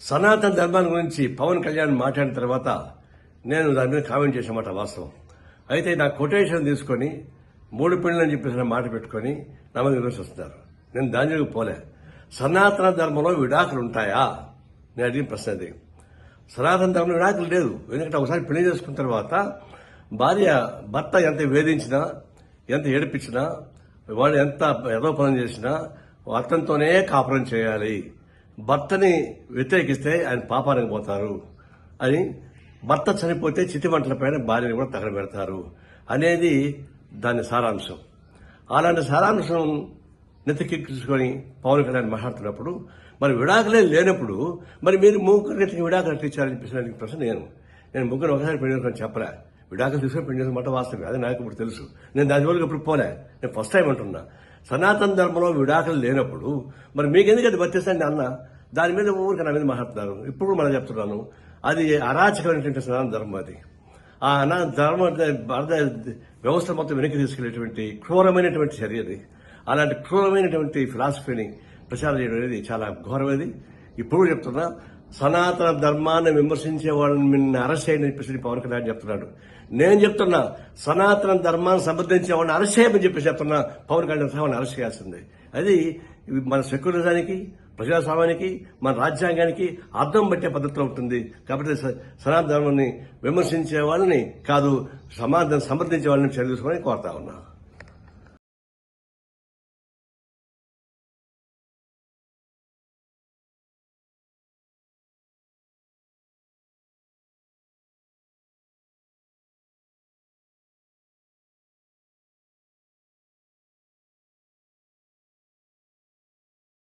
సనాతన ధర్మాన్ని గురించి పవన్ కళ్యాణ్ మాట్లాడిన తర్వాత నేను దాని మీద కామెంట్ చేసిన వాస్తవం. అయితే నా కొటేషన్ తీసుకొని 3 పెళ్లి అని చెప్పేసి మాట పెట్టుకొని నా మీద విమర్శిస్తున్నారు. నేను దానిలోకి పోలే. సనాతన ధర్మంలో విడాకులు ఉంటాయా? నేను అడిగిన ప్రశ్న అది. సనాతన ధర్మంలో విడాకులు లేదు. ఎందుకంటే ఒకసారి పెళ్లి చేసుకున్న తర్వాత భర్త ఎంత వేధించినా, ఎంత ఏడిపించినా, వాడు ఎంత ఏదో పనులు చేసినా అతనితోనే కాపురం చేయాలి. భర్తని వ్యతిరేకిస్తే ఆయన పాపానికి పోతారు అని, భర్త చనిపోతే చితిమంటల పైన భార్యని కూడా తగలబెడతారు అనేది దాని సారాంశం. అలాంటి సారాంశం నెత్తికెక్కించుకొని పవన్ కళ్యాణ్ మాట్లాడుతున్నప్పుడు మరి విడాకులే లేనప్పుడు మరి మీరు ముగ్గురు నెత్తికి విడాకులు ఇచ్చారని చెప్పేసి ప్రశ్న నేను ముగ్గురు ఒకసారి పెళ్లి చేసుకొని చెప్పలే. విడాకులు తీసుకొని పెళ్లి చేసుకున్న మాట వాస్తవం. అది నాకు ఇప్పుడు తెలుసు. నేను దాని వరకు ఇప్పుడు పోలే. నేను ఫస్ట్ టైం అంటున్నా. సనాతన ధర్మంలో విడాకులు లేనప్పుడు మరి మీకెందుకు అది వర్తిస్తాండి అన్న దాని మీద ఊరికి నా మీద మాట్లాడుతున్నారు. ఇప్పుడు మనం చెప్తున్నాను, అది అరాచకమైనటువంటి సనాతన ధర్మం. అది ఆ ధర్మ వ్యవస్థ మొత్తం వెనక్కి తీసుకెళ్లేటువంటి క్రూరమైనటువంటి చర్య అది. అలాంటి క్రూరమైనటువంటి ఫిలాసఫీని ప్రచారం చేయడం అనేది చాలా ఘోరమైనది. ఇప్పుడు చెప్తున్నా, సనాతన ధర్మాన్ని విమర్శించే వాళ్ళని నిన్న అరెస్ట్ చేయని చెప్పేసి పవన్ కళ్యాణ్ చెప్తున్నాడు. నేను చెప్తున్నా, సనాతన ధర్మాన్ని సమర్థించే వాళ్ళని అరెస్ట్ చేయమని చెప్పేసి చెప్తున్నా. పవన్ కళ్యాణ్ సహాన్ని అరెస్ట్ చేయాల్సిందే. అది మన సెక్యులరిజానికి, ప్రజాస్వామ్యానికి, మన రాజ్యాంగానికి అర్థం పట్టే పద్ధతిలో ఉంటుంది. కాబట్టి సనాతన ధర్మాన్ని విమర్శించే వాళ్ళని కాదు, సమాజాన్ని సమర్థించే వాళ్ళని చర్య తీసుకోవాలని కోరుతా ఉన్నా.